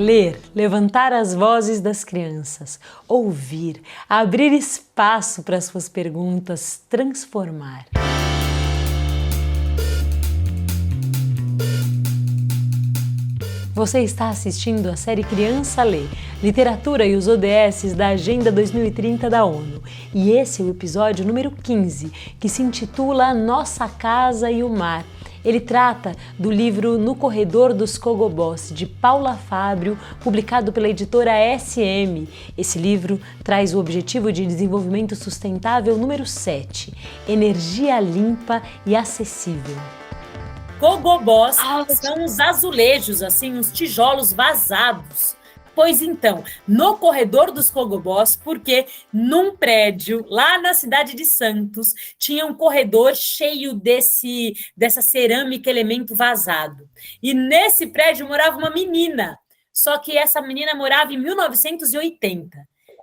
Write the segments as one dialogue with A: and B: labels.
A: Ler, levantar as vozes das crianças, ouvir, abrir espaço para suas perguntas, transformar. Você está assistindo a série Criança Lê, Literatura e os ODS da Agenda 2030 da ONU. E esse é o episódio número 15, que se intitula Nossa Casa e o Mar. Ele trata do livro No Corredor dos Cogobós, de Paula Fábio, publicado pela editora SM. Esse livro traz o Objetivo de Desenvolvimento Sustentável número 7, Energia Limpa e Acessível.
B: Cogobós são os azulejos, assim, os tijolos vazados. Pois então, no corredor dos Cogobós, porque num prédio lá na cidade de Santos tinha um corredor cheio dessa cerâmica elemento vazado. E nesse prédio morava uma menina, só que essa menina morava em 1980.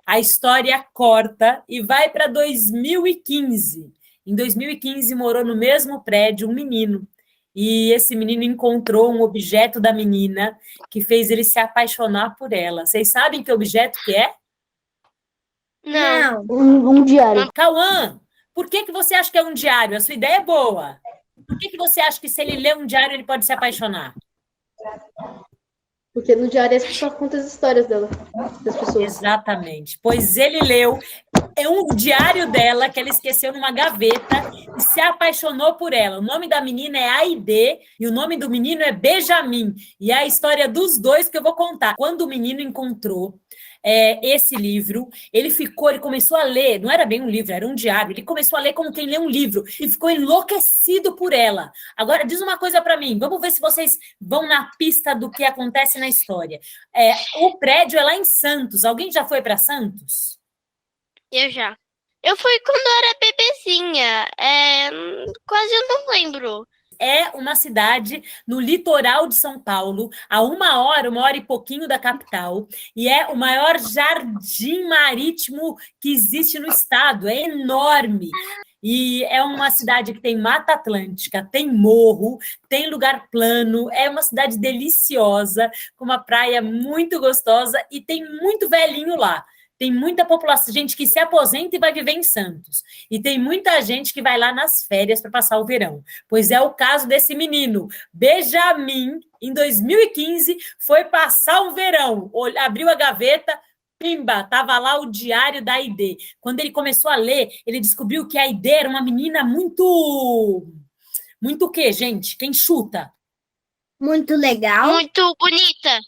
B: A história corta e vai para 2015. Em 2015 morou no mesmo prédio um menino. E esse menino encontrou um objeto da menina que fez ele se apaixonar por ela. Vocês sabem que objeto que é?
C: Não.
D: Um diário.
B: Cauã, por que você acha que é um diário? A sua ideia é boa. Por que você acha que se ele ler um diário ele pode se apaixonar?
D: Porque no diário as pessoas contam as histórias dela, das pessoas.
B: Exatamente. Pois ele leu um diário dela que ela esqueceu numa gaveta e se apaixonou por ela. O nome da menina é Aide e o nome do menino é Benjamin. E é a história dos dois que eu vou contar. Quando o menino encontrou esse livro, ele começou a ler, não era bem um livro, era um diário, ele começou a ler como quem lê um livro e ficou enlouquecido por ela. Agora, diz uma coisa para mim, vamos ver se vocês vão na pista do que acontece na história. O prédio é lá em Santos, alguém já foi para Santos?
C: Eu já. Eu fui quando eu era bebezinha, quase eu não lembro.
B: É uma cidade no litoral de São Paulo, a uma hora e pouquinho da capital, e é o maior jardim marítimo que existe no estado, é enorme. E é uma cidade que tem Mata Atlântica, tem morro, tem lugar plano, é uma cidade deliciosa, com uma praia muito gostosa e tem muito velhinho lá. Tem muita população, gente que se aposenta e vai viver em Santos. E tem muita gente que vai lá nas férias para passar o verão. Pois é o caso desse menino. Benjamin, em 2015, foi passar o verão. Abriu a gaveta, pimba, estava lá o diário da Aide. Quando ele começou a ler, ele descobriu que a Aide era uma menina muito... Muito o quê, gente? Quem chuta?
D: Muito legal.
C: Muito bonita.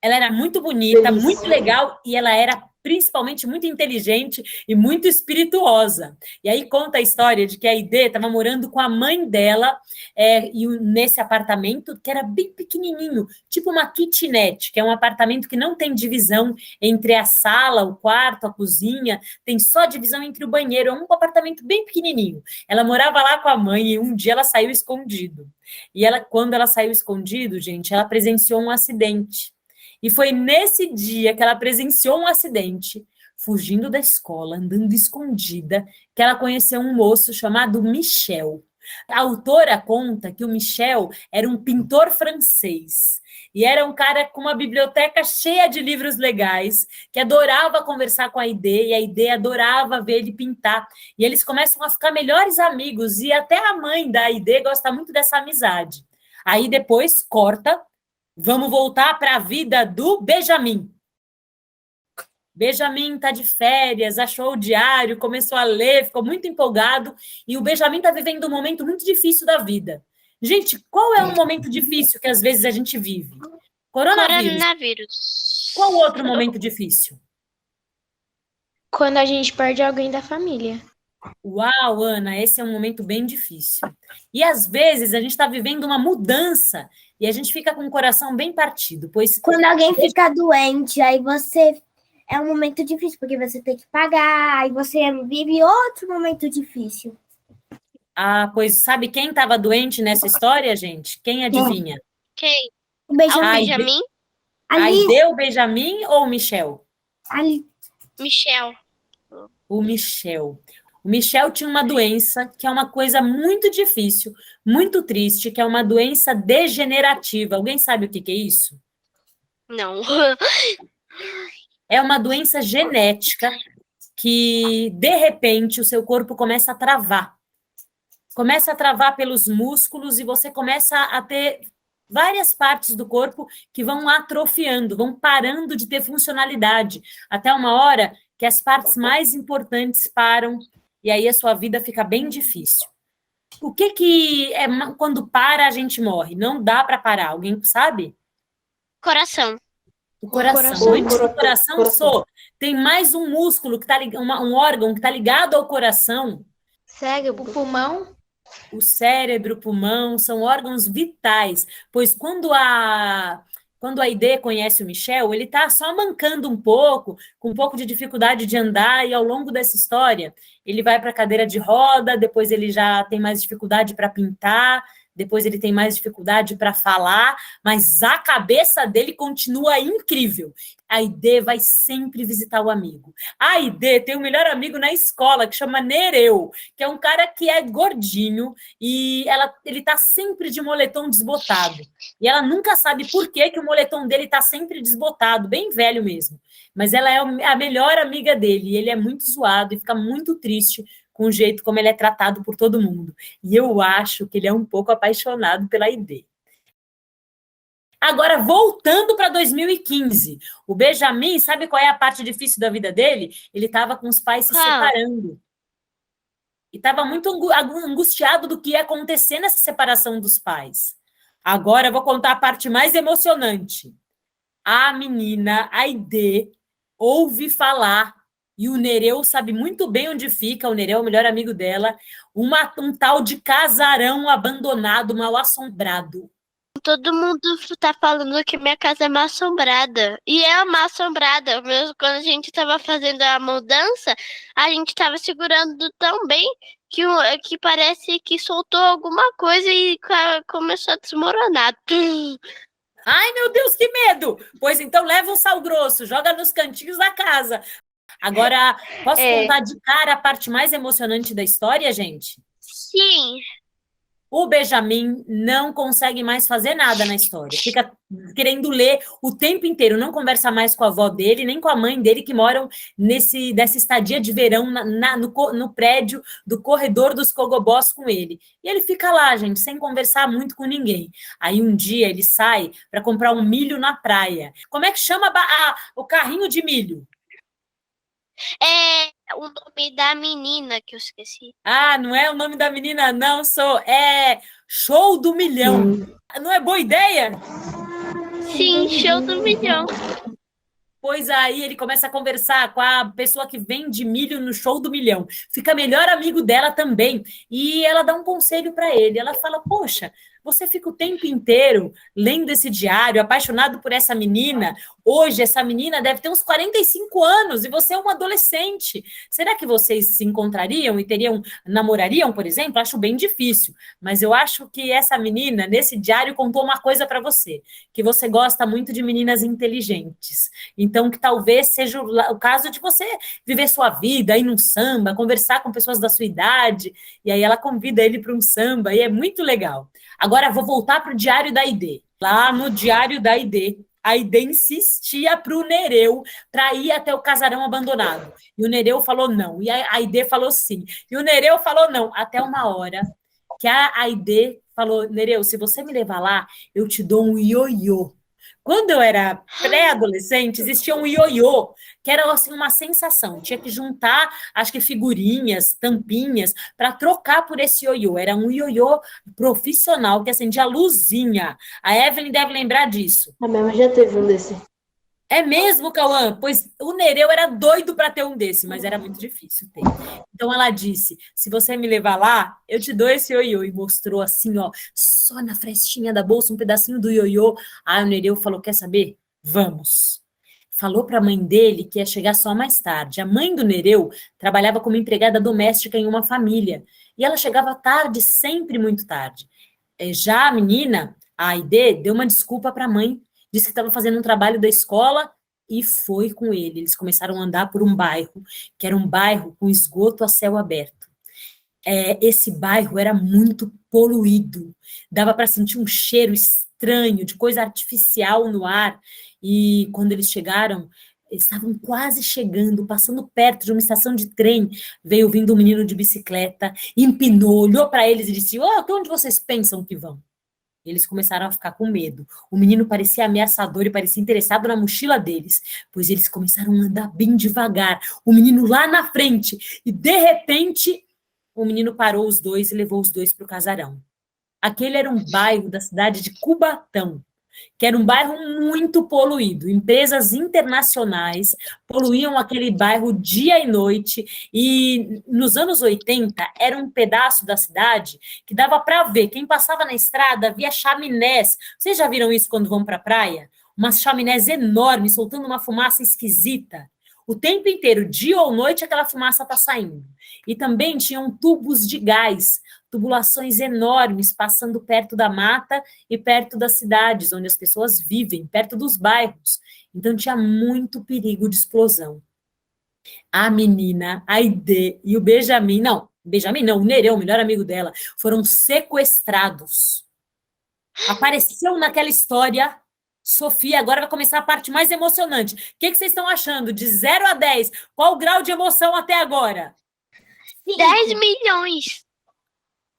B: Ela era muito bonita, muito legal, e ela era principalmente muito inteligente e muito espirituosa. E aí conta a história de que a Aide estava morando com a mãe dela nesse apartamento que era bem pequenininho, tipo uma kitnet, que é um apartamento que não tem divisão entre a sala, o quarto, a cozinha, tem só divisão entre o banheiro, é um apartamento bem pequenininho. Ela morava lá com a mãe e um dia ela saiu escondido. E quando ela saiu escondido, gente, ela presenciou um acidente. E foi nesse dia que ela presenciou um acidente, fugindo da escola, andando escondida, que ela conheceu um moço chamado Michel. A autora conta que o Michel era um pintor francês e era um cara com uma biblioteca cheia de livros legais, que adorava conversar com a Aide e a Aide adorava ver ele pintar. E eles começam a ficar melhores amigos e até a mãe da Aide gosta muito dessa amizade. Aí depois corta. Vamos voltar para a vida do Benjamin. Benjamin está de férias, achou o diário, começou a ler, ficou muito empolgado, e o Benjamin está vivendo um momento muito difícil da vida. Gente, qual é um momento difícil que às vezes a gente vive? Coronavírus. Qual outro momento difícil?
E: Quando a gente perde alguém da família.
B: Uau, Ana, esse é um momento bem difícil. E às vezes a gente está vivendo uma mudança e a gente fica com o coração bem partido, pois...
F: Quando alguém fica doente, aí você... É um momento difícil, porque você tem que pagar, aí você vive outro momento difícil.
B: Ah, pois sabe quem estava doente nessa história, gente? Quem adivinha?
C: Quem?
F: O Benjamin.
C: Benjamin?
B: Aide, o Benjamin ou o Michel?
C: Michel.
B: O Michel. O Michel tinha uma doença que é uma coisa muito difícil, muito triste, que é uma doença degenerativa. Alguém sabe o que é isso?
C: Não.
B: É uma doença genética que, de repente, o seu corpo começa a travar. Começa a travar pelos músculos e você começa a ter várias partes do corpo que vão atrofiando, vão parando de ter funcionalidade, até uma hora que as partes mais importantes param e aí a sua vida fica bem difícil. O que é quando para a gente morre? Não dá para parar, alguém sabe?
C: Coração.
B: O coração. Antes do coração, tem mais um músculo, que tá um órgão que está ligado ao coração.
E: Cérebro. O pulmão.
B: O cérebro, o pulmão, são órgãos vitais, pois quando a Aide conhece o Michel, ele está só mancando um pouco, com um pouco de dificuldade de andar, e ao longo dessa história, ele vai para a cadeira de roda, depois ele já tem mais dificuldade para pintar, depois ele tem mais dificuldade para falar, mas a cabeça dele continua incrível. A Aide vai sempre visitar o amigo. A Aide tem o melhor amigo na escola, que chama Nereu, que é um cara que é gordinho e ele tá sempre de moletom desbotado. E ela nunca sabe por que o moletom dele tá sempre desbotado, bem velho mesmo. Mas ela é a melhor amiga dele, e ele é muito zoado e fica muito triste com o jeito como ele é tratado por todo mundo. E eu acho que ele é um pouco apaixonado pela Aide. Agora, voltando para 2015, o Benjamin, sabe qual é a parte difícil da vida dele? Ele estava com os pais se separando. E estava muito angustiado do que ia acontecer nessa separação dos pais. Agora eu vou contar a parte mais emocionante. A menina, a Aide, ouve falar, e o Nereu sabe muito bem onde fica, o Nereu é o melhor amigo dela, um tal de casarão abandonado, mal assombrado.
C: Todo mundo tá falando que minha casa é mal assombrada. E é mal assombrada. Mesmo quando a gente tava fazendo a mudança, a gente tava segurando tão bem que parece que soltou alguma coisa e começou a desmoronar.
B: Ai, meu Deus, que medo! Pois então leva um sal grosso, joga nos cantinhos da casa. Agora, posso contar de cara a parte mais emocionante da história, gente?
C: Sim.
B: O Benjamin não consegue mais fazer nada na história. Fica querendo ler o tempo inteiro. Não conversa mais com a avó dele, nem com a mãe dele, que moram dessa estadia de verão no prédio do corredor dos Cogobós com ele. E ele fica lá, gente, sem conversar muito com ninguém. Aí um dia ele sai para comprar um milho na praia. Como é que chama o carrinho de milho?
C: É o nome da menina que eu esqueci.
B: Ah, não é o nome da menina, não, é Show do Milhão. Não é boa ideia?
C: Sim, Show do Milhão.
B: Pois aí ele começa a conversar com a pessoa que vende milho no Show do Milhão. Fica melhor amigo dela também. E ela dá um conselho para ele. Ela fala, poxa, você fica o tempo inteiro lendo esse diário, apaixonado por essa menina. Hoje, essa menina deve ter uns 45 anos e você é um adolescente. Será que vocês se encontrariam e namorariam, por exemplo? Acho bem difícil. Mas eu acho que essa menina, nesse diário, contou uma coisa para você, que você gosta muito de meninas inteligentes. Então, que talvez seja o caso de você viver sua vida, ir num samba, conversar com pessoas da sua idade. E aí ela convida ele para um samba e é muito legal. Agora, vou voltar para o diário da Aide. Lá no diário da Aide, a Aide insistia para o Nereu para ir até o casarão abandonado. E o Nereu falou não. E a Aide falou sim. E o Nereu falou não. Até uma hora que a Aide falou, Nereu, se você me levar lá, eu te dou um ioiô. Quando eu era pré-adolescente, existia um ioiô, que era assim, uma sensação. Tinha que juntar, acho que figurinhas, tampinhas, para trocar por esse ioiô. Era um ioiô profissional que acendia a luzinha. A Evelyn deve lembrar disso.
D: A minha mãe já teve um desse.
B: É mesmo, Cauã? Pois o Nereu era doido para ter um desse, mas era muito difícil ter. Então ela disse, se você me levar lá, eu te dou esse ioiô. E mostrou assim, ó, só na frestinha da bolsa, um pedacinho do ioiô. Aí o Nereu falou, quer saber? Vamos. Falou para a mãe dele que ia chegar só mais tarde. A mãe do Nereu trabalhava como empregada doméstica em uma família. E ela chegava tarde, sempre muito tarde. Já a menina, a Aide, deu uma desculpa para a mãe. Disse que estava fazendo um trabalho da escola e foi com ele. Eles começaram a andar por um bairro, que era um bairro com esgoto a céu aberto. Esse bairro era muito poluído. Dava para sentir um cheiro estranho, de coisa artificial no ar. E quando eles chegaram, eles estavam quase chegando, passando perto de uma estação de trem. Veio vindo um menino de bicicleta, empinou, olhou para eles e disse: "Até onde vocês pensam que vão?" Eles começaram a ficar com medo. O menino parecia ameaçador e parecia interessado na mochila deles, pois eles começaram a andar bem devagar. O menino lá na frente. E, de repente, o menino parou os dois e levou os dois para o casarão. Aquele era um bairro da cidade de Cubatão, que era um bairro muito poluído. Empresas internacionais poluíam aquele bairro dia e noite, e nos anos 80 era um pedaço da cidade que dava para ver, quem passava na estrada via chaminés. Vocês já viram isso quando vão para a praia? Umas chaminés enormes, soltando uma fumaça esquisita. O tempo inteiro, dia ou noite, aquela fumaça está saindo. E também tinham tubos de gás, tubulações enormes passando perto da mata e perto das cidades onde as pessoas vivem, perto dos bairros. Então tinha muito perigo de explosão. A menina, a Aidê e o Benjamin não, o Nereu, o melhor amigo dela, foram sequestrados. Apareceu naquela história. Sofia, agora vai começar a parte mais emocionante. O que vocês estão achando? De 0 a 10, qual o grau de emoção até agora?
C: 10 milhões.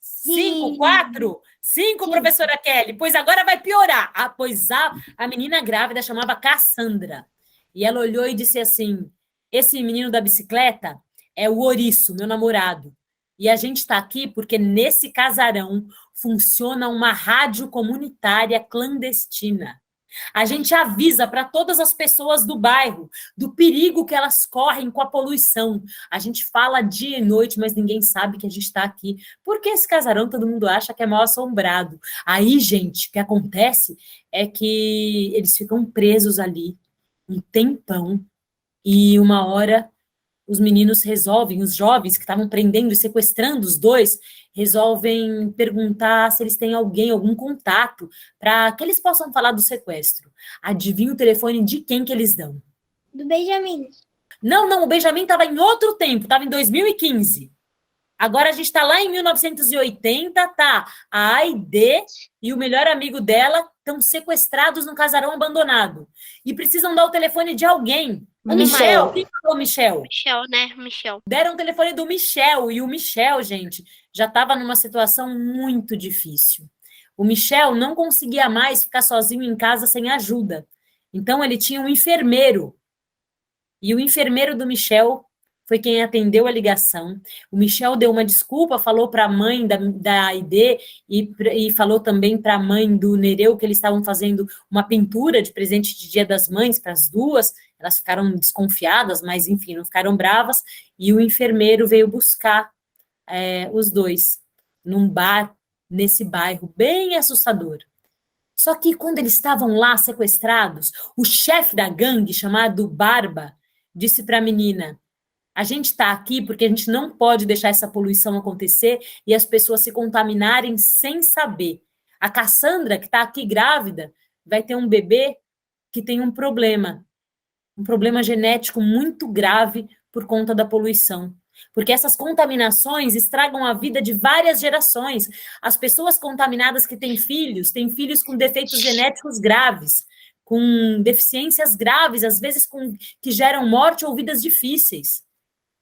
B: 5, 4? 5, professora Kelly. Pois agora vai piorar. Pois a menina grávida chamava Cassandra. E ela olhou e disse assim: esse menino da bicicleta é o Ouriço, meu namorado. E a gente está aqui porque nesse casarão funciona uma rádio comunitária clandestina. A gente avisa para todas as pessoas do bairro do perigo que elas correm com a poluição. A gente fala dia e noite, mas ninguém sabe que a gente está aqui. Porque esse casarão todo mundo acha que é mal assombrado. Aí, gente, o que acontece é que eles ficam presos ali um tempão e uma hora os meninos resolvem, os jovens que estavam prendendo e sequestrando os dois, resolvem perguntar se eles têm alguém, algum contato, para que eles possam falar do sequestro. Adivinha o telefone de quem que eles dão?
F: Do Benjamin.
B: Não, o Benjamin estava em outro tempo, estava em 2015. Agora a gente está lá em 1980, tá? A Aidê e o melhor amigo dela estão sequestrados num casarão abandonado. E precisam dar o telefone de alguém. O Michel. Quem falou Michel?
C: Michel, né? Michel.
B: Deram o telefone do Michel. E o Michel, gente, já estava numa situação muito difícil. O Michel não conseguia mais ficar sozinho em casa sem ajuda. Então ele tinha um enfermeiro. E o enfermeiro do Michel foi quem atendeu a ligação. O Michel deu uma desculpa, falou para a mãe da Aidê e falou também para a mãe do Nereu que eles estavam fazendo uma pintura de presente de Dia das Mães para as duas. Elas ficaram desconfiadas, mas, enfim, não ficaram bravas. E o enfermeiro veio buscar os dois num bar, nesse bairro, bem assustador. Só que quando eles estavam lá sequestrados, o chefe da gangue, chamado Barba, disse para a menina: a gente está aqui porque a gente não pode deixar essa poluição acontecer e as pessoas se contaminarem sem saber. A Cassandra, que está aqui grávida, vai ter um bebê que tem um problema genético muito grave por conta da poluição. Porque essas contaminações estragam a vida de várias gerações. As pessoas contaminadas que têm filhos com defeitos genéticos graves, com deficiências graves, às vezes que geram morte ou vidas difíceis.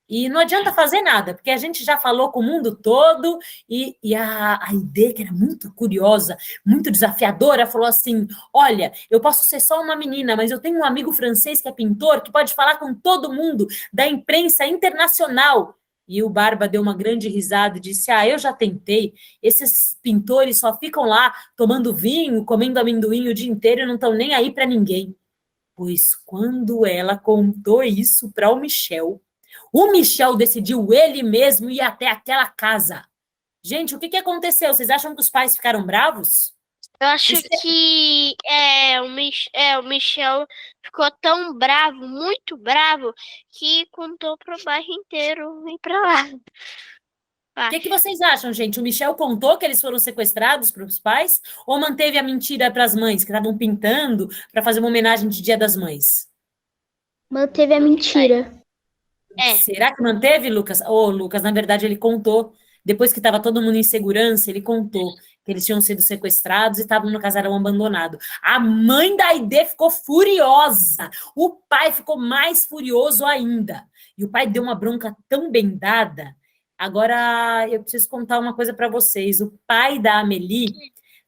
B: E não adianta fazer nada, porque a gente já falou com o mundo todo, e a Aidê, que era muito curiosa, muito desafiadora, falou assim: olha, eu posso ser só uma menina, mas eu tenho um amigo francês que é pintor, que pode falar com todo mundo da imprensa internacional. E o Barba deu uma grande risada e disse: eu já tentei, esses pintores só ficam lá tomando vinho, comendo amendoim o dia inteiro e não estão nem aí para ninguém. Pois quando ela contou isso para o Michel decidiu ele mesmo ir até aquela casa. Gente, o que aconteceu? Vocês acham que os pais ficaram bravos?
C: Eu acho que o Michel ficou tão bravo, muito bravo, que contou pro bairro inteiro ir pra lá.
B: O que vocês acham, gente? O Michel contou que eles foram sequestrados para os pais? Ou manteve a mentira para as mães, que estavam pintando para fazer uma homenagem de Dia das Mães?
D: Manteve a mentira.
B: Será que manteve, Lucas? Lucas, na verdade, ele contou. Depois que estava todo mundo em segurança, ele contou que eles tinham sido sequestrados e estavam no casarão abandonado. A mãe da Aide ficou furiosa. O pai ficou mais furioso ainda. E o pai deu uma bronca tão bem dada. Agora, eu preciso contar uma coisa para vocês. O pai da Amélie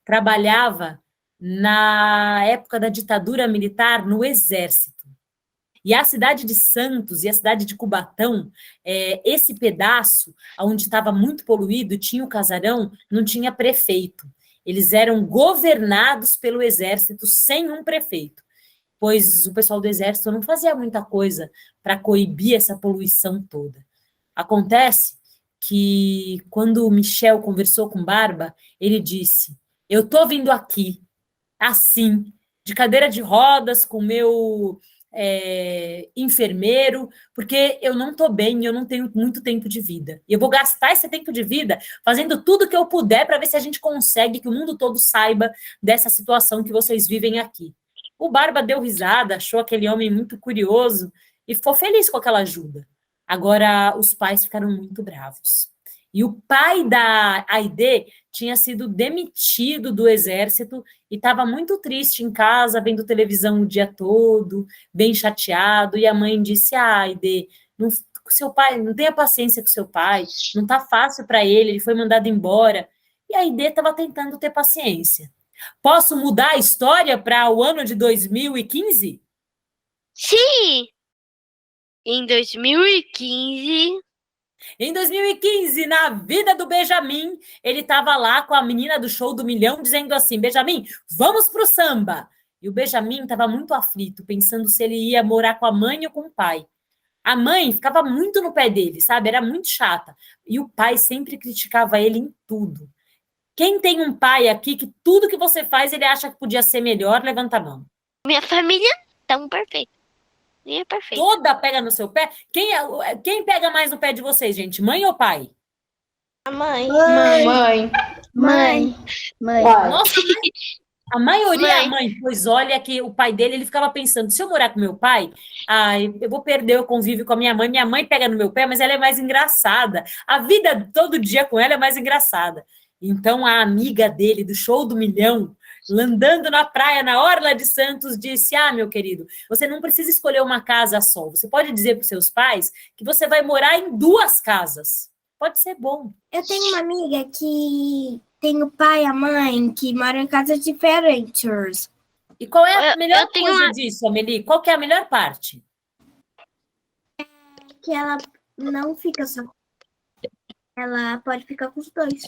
B: trabalhava na época da ditadura militar no exército. E a cidade de Santos e a cidade de Cubatão, esse pedaço onde estava muito poluído, tinha o casarão, não tinha prefeito. Eles eram governados pelo exército sem um prefeito, pois o pessoal do exército não fazia muita coisa para coibir essa poluição toda. Acontece que quando o Michel conversou com Barba, ele disse: eu estou vindo aqui, assim, de cadeira de rodas, com o meu enfermeiro, porque eu não estou bem, eu não tenho muito tempo de vida. E eu vou gastar esse tempo de vida fazendo tudo que eu puder para ver se a gente consegue que o mundo todo saiba dessa situação que vocês vivem aqui. O Barba deu risada, achou aquele homem muito curioso e ficou feliz com aquela ajuda. Agora, os pais ficaram muito bravos. E o pai da Aide tinha sido demitido do exército e estava muito triste em casa, vendo televisão o dia todo, bem chateado. E a mãe disse: Aide, seu pai, não tenha paciência com seu pai, não está fácil para ele foi mandado embora. E a Aide estava tentando ter paciência. Posso mudar a história para o ano de 2015?
C: Sim! Em 2015...
B: Em 2015, na vida do Benjamin, ele estava lá com a menina do show do milhão, dizendo assim: Benjamin, vamos pro samba. E o Benjamin estava muito aflito, pensando se ele ia morar com a mãe ou com o pai. A mãe ficava muito no pé dele, sabe? Era muito chata. E o pai sempre criticava ele em tudo. Quem tem um pai aqui que tudo que você faz ele acha que podia ser melhor, levanta a mão.
C: Minha família tá perfeita. É perfeito.
B: Toda pega no seu pé? Quem pega mais no pé de vocês, gente? Mãe ou pai?
E: A mãe.
D: Mãe.
B: Nossa, a maioria é a mãe. Pois olha que o pai dele, ele ficava pensando, se eu morar com meu pai, eu vou perder o convívio com a minha mãe. Minha mãe pega no meu pé, mas ela é mais engraçada. A vida todo dia com ela é mais engraçada. Então, a amiga dele, do show do milhão, andando na praia, na orla de Santos, disse: meu querido, você não precisa escolher uma casa só. Você pode dizer para os seus pais que você vai morar em 2 casas. Pode ser bom.
F: Eu tenho uma amiga que tem o pai e a mãe que moram em casas diferentes.
B: E qual é a melhor coisa disso, Amélie? Qual que é a melhor parte?
F: Que ela não fica só. Ela pode ficar com os 2.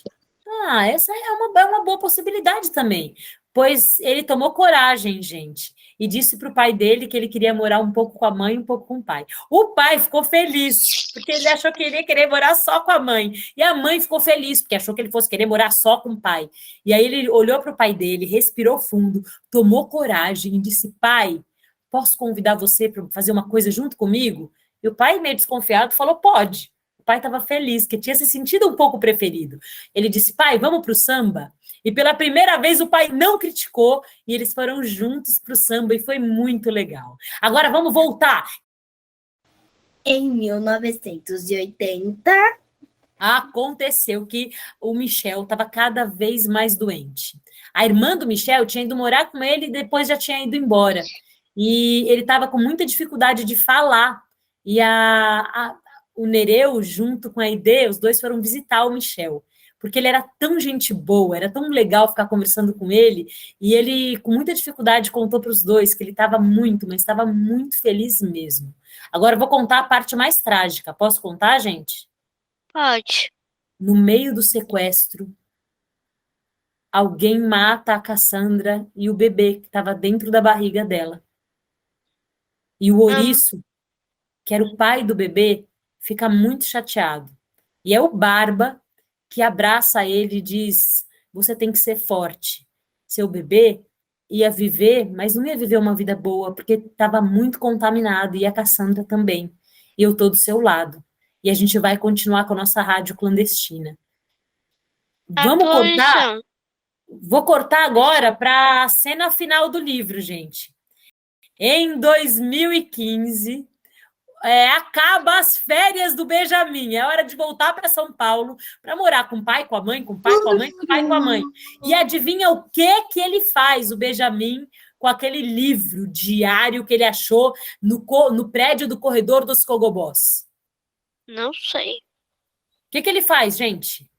B: Essa é uma boa possibilidade também. Pois ele tomou coragem, gente, e disse para o pai dele que ele queria morar um pouco com a mãe e um pouco com o pai. O pai ficou feliz, porque ele achou que ele ia querer morar só com a mãe. E a mãe ficou feliz, porque achou que ele fosse querer morar só com o pai. E aí ele olhou para o pai dele, respirou fundo, tomou coragem e disse: pai, posso convidar você para fazer uma coisa junto comigo? E o pai, meio desconfiado, falou: pode. O pai estava feliz, que tinha se sentido um pouco preferido. Ele disse: pai, vamos para o samba? E pela primeira vez o pai não criticou e eles foram juntos para o samba e foi muito legal. Agora vamos voltar.
F: Em 1980...
B: aconteceu que o Michel estava cada vez mais doente. A irmã do Michel tinha ido morar com ele e depois já tinha ido embora. E ele estava com muita dificuldade de falar. E o Nereu, junto com a Aide, os dois foram visitar o Michel. Porque ele era tão gente boa, era tão legal ficar conversando com ele, e ele, com muita dificuldade, contou para os dois que ele estava muito, mas estava muito feliz mesmo. Agora eu vou contar a parte mais trágica. Posso contar, gente?
C: Pode.
B: No meio do sequestro, alguém mata a Cassandra e o bebê que estava dentro da barriga dela. E o ouriço, que era o pai do bebê, fica muito chateado. E é o Barba que abraça ele e diz: você tem que ser forte. Seu bebê ia viver, mas não ia viver uma vida boa, porque estava muito contaminado, e a Cassandra também. E eu estou do seu lado. E a gente vai continuar com a nossa rádio clandestina. Vamos cortar? Vou cortar agora para a cena final do livro, gente. Em 2015, acaba as férias do Benjamin. É hora de voltar para São Paulo para morar com o pai, com a mãe, com o pai, com a mãe, com o pai, com a mãe. E adivinha o que ele faz, o Benjamin, com aquele livro diário que ele achou no prédio do corredor dos Cogobós?
C: Não sei.
B: O que ele faz, gente?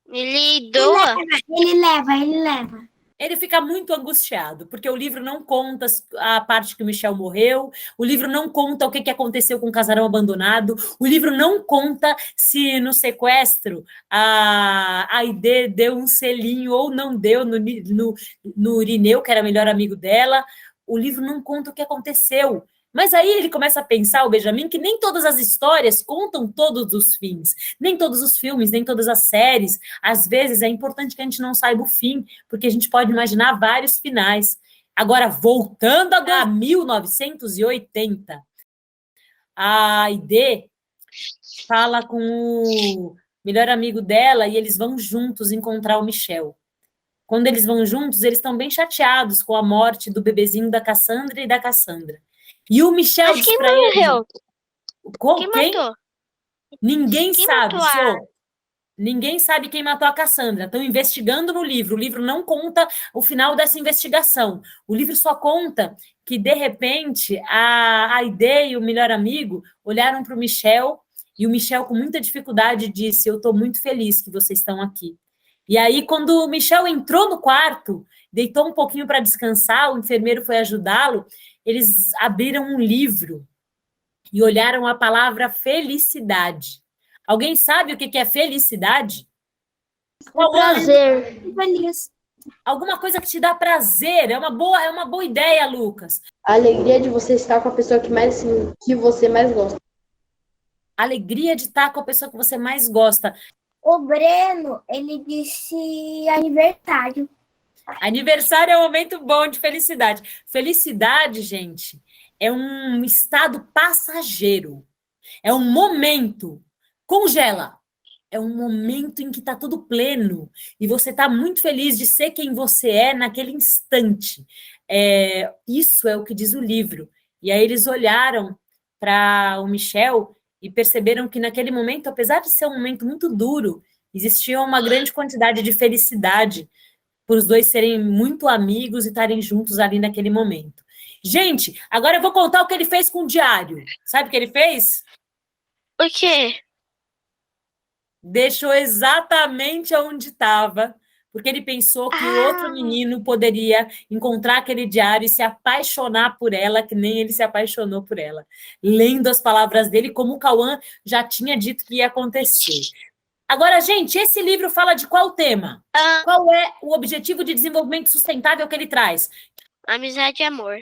C: Ele doa?
F: Ele leva.
B: Ele fica muito angustiado, porque o livro não conta a parte que o Michel morreu, o livro não conta o que aconteceu com o casarão abandonado, o livro não conta se no sequestro a Aide deu um selinho ou não deu no Irineu, que era o melhor amigo dela. O livro não conta o que aconteceu. Mas aí ele começa a pensar, o Benjamin, que nem todas as histórias contam todos os fins, nem todos os filmes, nem todas as séries. Às vezes é importante que a gente não saiba o fim, porque a gente pode imaginar vários finais. Agora, voltando a 1980, a Aide fala com o melhor amigo dela e eles vão juntos encontrar o Michel. Quando eles vão juntos, eles estão bem chateados com a morte do bebezinho da Cassandra e da Cassandra. E o Michel
C: Mas quem morreu? Quem matou?
B: Ninguém
C: Quem
B: sabe,
C: matou a-
B: Ninguém sabe quem matou a Cassandra. Estão investigando no livro. O livro não conta o final dessa investigação. O livro só conta que, de repente, a Aide e o melhor amigo olharam para o Michel e o Michel, com muita dificuldade, disse: eu estou muito feliz que vocês estão aqui. E aí, quando o Michel entrou no quarto, deitou um pouquinho para descansar, o enfermeiro foi ajudá-lo, eles abriram um livro e olharam a palavra felicidade. Alguém sabe o que é felicidade?
E: Prazer.
B: Alguma coisa que te dá prazer. É uma boa ideia, Lucas.
D: A alegria de você estar com a pessoa que você mais gosta.
B: Alegria de estar com a pessoa que você mais gosta.
F: O Breno, ele disse aniversário.
B: Aniversário é um momento bom de felicidade. Felicidade, gente, é um estado passageiro. É um momento. Congela. É um momento em que está tudo pleno. E você está muito feliz de ser quem você é naquele instante. Isso é o que diz o livro. E aí eles olharam para o Michel e perceberam que naquele momento, apesar de ser um momento muito duro, existia uma grande quantidade de felicidade por os dois serem muito amigos e estarem juntos ali naquele momento. Gente, agora eu vou contar o que ele fez com o diário. Sabe o que ele fez?
C: O quê?
B: Deixou exatamente onde estava, porque ele pensou que outro menino poderia encontrar aquele diário e se apaixonar por ela, que nem ele se apaixonou por ela. Lendo as palavras dele, como o Cauã já tinha dito que ia acontecer. Agora, gente, esse livro fala de qual tema? Qual é o objetivo de desenvolvimento sustentável que ele traz?
C: Amizade e amor.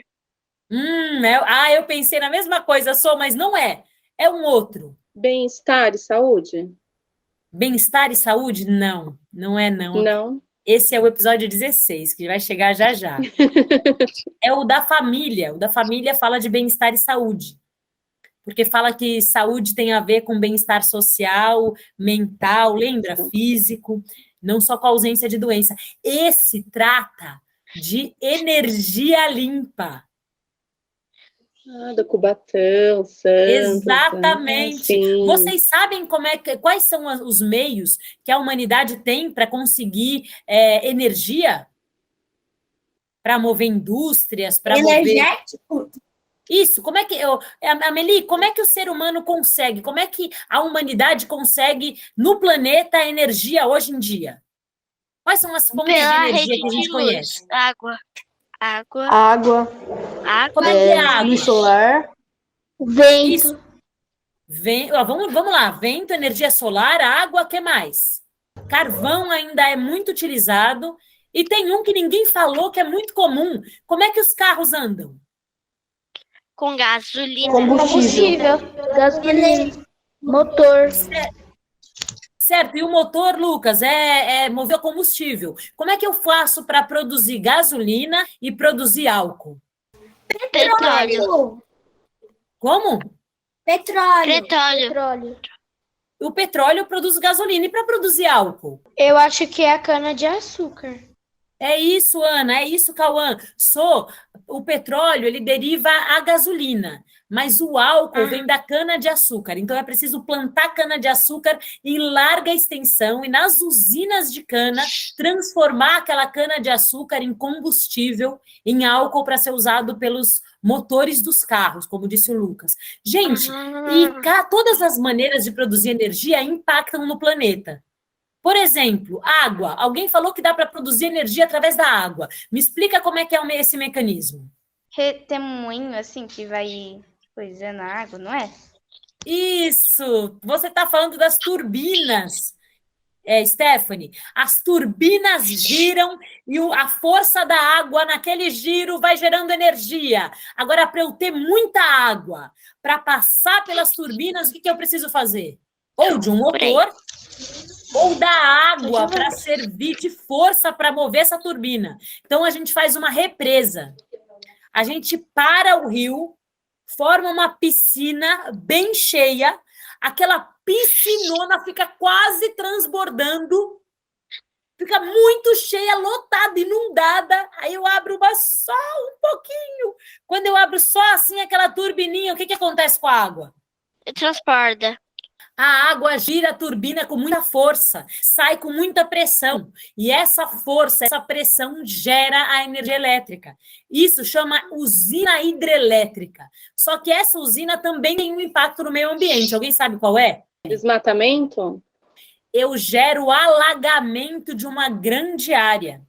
B: Eu pensei na mesma coisa, mas não é. É um outro.
G: Bem-estar e saúde?
B: Bem-estar e saúde? Não, não é não.
G: Não.
B: Esse é o episódio 16, que vai chegar já já. É o da família. O da família fala de bem-estar e saúde. Porque fala que saúde tem a ver com bem-estar social, mental, lembra? Físico, não só com a ausência de doença. Esse trata de energia limpa.
G: Do Cubatão, Santos.
B: Exatamente.
G: Né?
B: Vocês sabem quais são os meios que a humanidade tem para conseguir energia? Para mover indústrias, para mover...
F: Energético?
B: Isso, como é que... Amelie, como é que o ser humano consegue? Como é que a humanidade consegue, no planeta, energia hoje em dia? Quais são as fontes de energia que a gente conhece?
C: Água.
B: Como é que é água?
D: Luz solar.
E: Vento.
B: Vamos lá. Vento, energia solar, água, o que mais? Carvão ainda é muito utilizado. E tem um que ninguém falou, que é muito comum. Como é que os carros andam?
C: Com gasolina.
E: Combustível. Gasolina. Motor.
B: Certo, e o motor, Lucas, é mover combustível. Como é que eu faço para produzir gasolina e produzir álcool?
C: Petróleo.
B: Como?
C: Petróleo.
B: O petróleo produz gasolina e para produzir álcool?
E: Eu acho que é a cana de açúcar.
B: É isso, Ana, é isso, Cauã. O petróleo, ele deriva a gasolina, mas o álcool vem da cana-de-açúcar. Então, é preciso plantar cana-de-açúcar em larga extensão e nas usinas de cana, transformar aquela cana-de-açúcar em combustível, em álcool para ser usado pelos motores dos carros, como disse o Lucas. Gente, todas as maneiras de produzir energia impactam no planeta. Por exemplo, água. Alguém falou que dá para produzir energia através da água. Me explica como é que é esse mecanismo.
H: Tem um moinho assim que vai coisando a água, não é?
B: Isso! Você está falando das turbinas, Stephanie. As turbinas giram e a força da água naquele giro vai gerando energia. Agora, para eu ter muita água, para passar pelas turbinas, o que eu preciso fazer? Ou de um motor, ou da água para servir de força para mover essa turbina. Então, a gente faz uma represa. A gente para o rio, forma uma piscina bem cheia, aquela piscinona fica quase transbordando, fica muito cheia, lotada, inundada, aí eu abro só um pouquinho. Quando eu abro só assim aquela turbininha, o que acontece com a água?
C: Transporta.
B: A água gira a turbina com muita força, sai com muita pressão. E essa força, essa pressão gera a energia elétrica. Isso chama usina hidrelétrica. Só que essa usina também tem um impacto no meio ambiente. Alguém sabe qual é?
G: Desmatamento?
B: Eu gero alagamento de uma grande área.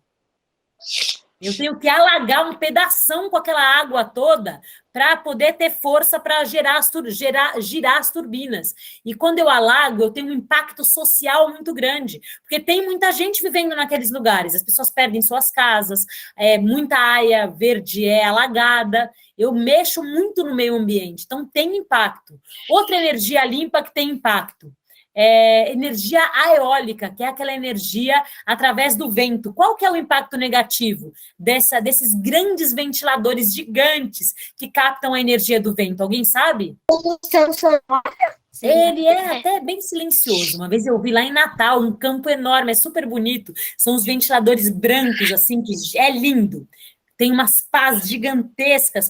B: Eu tenho que alagar um pedação com aquela água toda para poder ter força para girar as turbinas. E quando eu alago, eu tenho um impacto social muito grande, porque tem muita gente vivendo naqueles lugares, as pessoas perdem suas casas, muita área verde é alagada, eu mexo muito no meio ambiente, então tem impacto. Outra energia limpa que tem impacto. Energia eólica, que é aquela energia através do vento. Qual que é o impacto negativo desses grandes ventiladores gigantes que captam a energia do vento? Alguém sabe? Ele é até bem silencioso. Uma vez eu vi lá em Natal, um campo enorme, é super bonito. São os ventiladores brancos, assim, que é lindo. Tem umas pás gigantescas.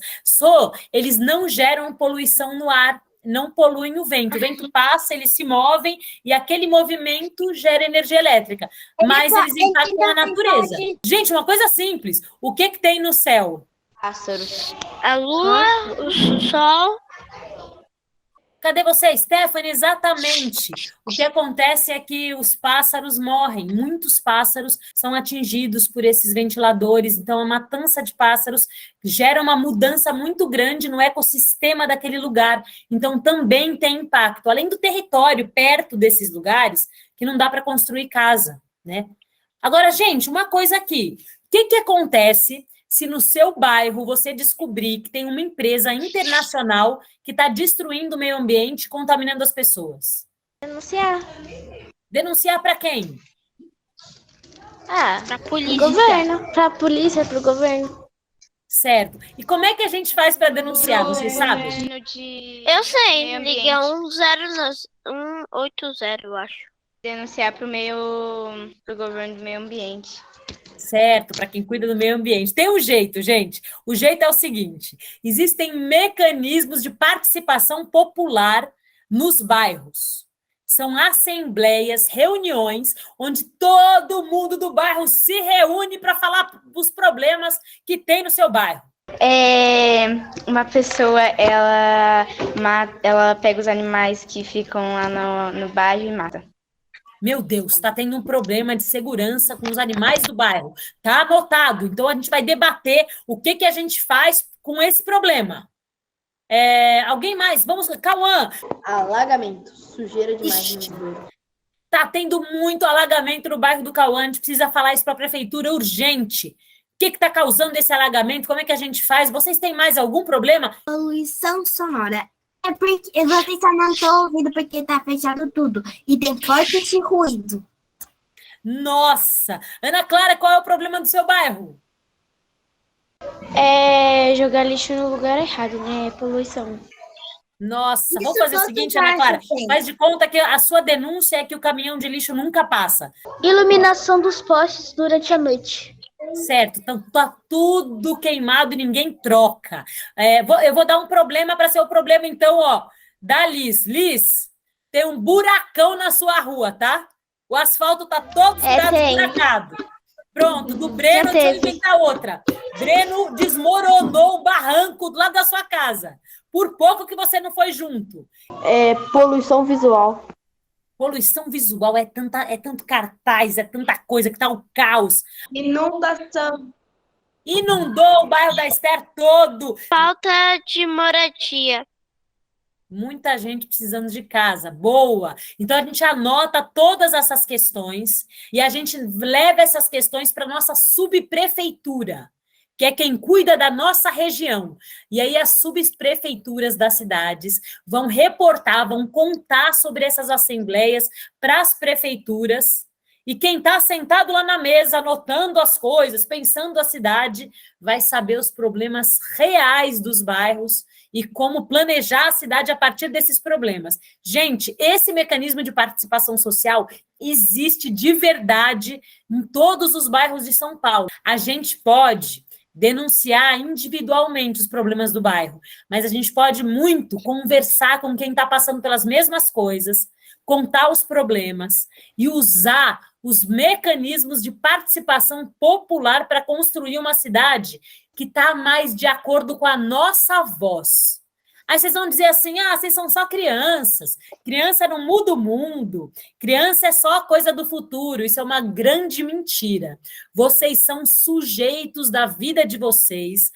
B: Eles não geram poluição no ar. Não poluem o vento passa, eles se movem e aquele movimento gera energia elétrica, mas eles impactam a natureza. Gente, uma coisa simples, o que tem no céu?
H: Pássaros.
C: A lua, o sol.
B: Cadê você, Stephanie? Exatamente. O que acontece é que os pássaros morrem. Muitos pássaros são atingidos por esses ventiladores. Então, a matança de pássaros gera uma mudança muito grande no ecossistema daquele lugar. Então, também tem impacto. Além do território perto desses lugares, que não dá para construir casa, né? Agora, gente, uma coisa aqui. O que acontece se no seu bairro você descobrir que tem uma empresa internacional que está destruindo o meio ambiente, contaminando as pessoas?
E: Denunciar.
B: Denunciar para quem?
C: Pra polícia.
E: Pro governo. Pra polícia, pro governo.
B: Certo. E como é que a gente faz para denunciar? Vocês sabem?
C: Eu sei, liga 180, eu acho.
H: Denunciar pro governo do meio ambiente.
B: Certo, para quem cuida do meio ambiente. Tem um jeito, gente. O jeito é o seguinte: existem mecanismos de participação popular nos bairros. São assembleias, reuniões, onde todo mundo do bairro se reúne para falar os problemas que tem no seu bairro.
H: Uma pessoa, ela pega os animais que ficam lá no bairro e mata.
B: Meu Deus, está tendo um problema de segurança com os animais do bairro. Tá anotado. Então, a gente vai debater o que a gente faz com esse problema. Alguém mais? Vamos, Cauã.
D: Alagamento, sujeira demais no bairro.
B: Tá tendo muito alagamento no bairro do Cauã. A gente precisa falar isso para a prefeitura urgente. O que está causando esse alagamento? Como é que a gente faz? Vocês têm mais algum problema?
F: Poluição sonora. É porque vocês só não estão ouvindo porque tá fechado tudo. E tem forte esse ruído.
B: Nossa! Ana Clara, qual é o problema do seu bairro?
E: Jogar lixo no lugar errado, né? Poluição.
B: Nossa, vamos fazer o seguinte, Ana Clara. Faz de conta que a sua denúncia é que o caminhão de lixo nunca passa.
E: Iluminação dos postes durante a noite.
B: Certo, então tá tudo queimado e ninguém troca. Eu vou dar um problema para ser o problema, então, ó, da Liz. Liz, tem um buracão na sua rua, tá? O asfalto tá todo esburacado. Pronto, do Breno, deixa eu inventar outra. Breno desmoronou o barranco do lado da sua casa. Por pouco que você não foi junto.
D: Poluição visual.
B: Poluição visual é tanto cartaz, é tanta coisa que tá o caos.
I: Inundação.
B: Inundou o bairro da Esther todo.
C: Falta de moradia.
B: Muita gente precisando de casa. Boa. Então, a gente anota todas essas questões e a gente leva essas questões para a nossa subprefeitura, que é quem cuida da nossa região. E aí as subprefeituras das cidades vão reportar, vão contar sobre essas assembleias para as prefeituras. E quem está sentado lá na mesa, anotando as coisas, pensando a cidade, vai saber os problemas reais dos bairros e como planejar a cidade a partir desses problemas. Gente, esse mecanismo de participação social existe de verdade em todos os bairros de São Paulo. A gente pode denunciar individualmente os problemas do bairro, mas a gente pode muito conversar com quem está passando pelas mesmas coisas, contar os problemas e usar os mecanismos de participação popular para construir uma cidade que está mais de acordo com a nossa voz. Aí vocês vão dizer assim, vocês são só crianças, criança não muda o mundo, criança é só coisa do futuro, isso é uma grande mentira. Vocês são sujeitos da vida de vocês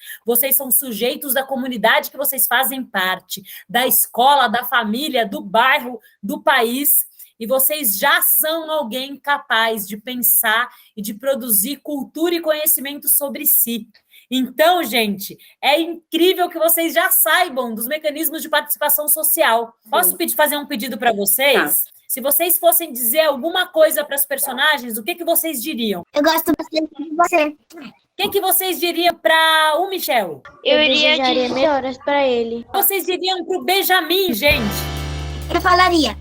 B: são sujeitos da comunidade que vocês fazem parte, da escola, da família, do bairro, do país, e vocês já são alguém capaz de pensar e de produzir cultura e conhecimento sobre si. Então, gente, é incrível que vocês já saibam dos mecanismos de participação social. Posso fazer um pedido para vocês? Se vocês fossem dizer alguma coisa para os personagens, o que vocês diriam?
F: Eu gosto bastante de você.
B: O que vocês diriam para o Michel?
E: Eu desejaria melhoras para ele.
B: O que vocês diriam para o Benjamin, gente?
F: Eu falaria,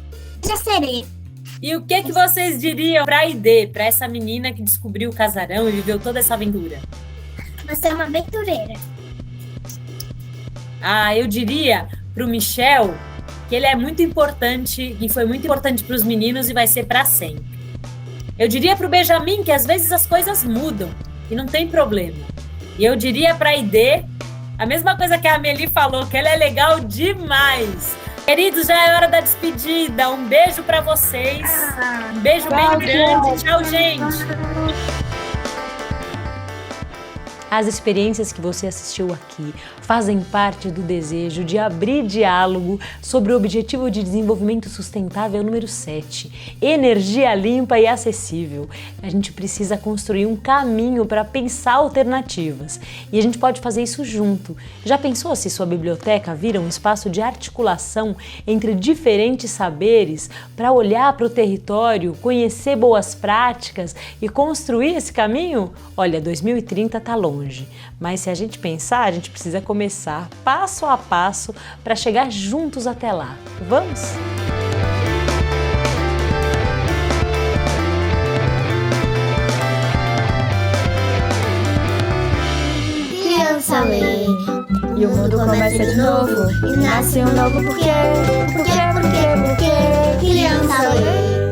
F: já serei.
B: E o que vocês diriam para a Aide, para essa menina que descobriu o casarão e viveu toda essa aventura?
F: Você é uma aventureira.
B: Eu diria para o Michel que ele é muito importante e foi muito importante para os meninos e vai ser para sempre. Eu diria para o Benjamin que às vezes as coisas mudam e não tem problema. E eu diria para a Aide a mesma coisa que a Amelie falou, que ela é legal demais. Queridos, já é hora da despedida. Um beijo para vocês. Um beijo bem grande. Tchau, gente.
A: As experiências que você assistiu aqui fazem parte do desejo de abrir diálogo sobre o Objetivo de Desenvolvimento Sustentável número 7, energia limpa e acessível. A gente precisa construir um caminho para pensar alternativas e a gente pode fazer isso junto. Já pensou se sua biblioteca vira um espaço de articulação entre diferentes saberes para olhar para o território, conhecer boas práticas e construir esse caminho? Olha, 2030 está longe, mas se a gente pensar, a gente precisa começar passo a passo para chegar juntos até lá. Vamos?
F: Criança lê,
H: E o mundo começa de novo.
F: e nasce um novo porquê. Porquê, porquê, porquê. Criança lê.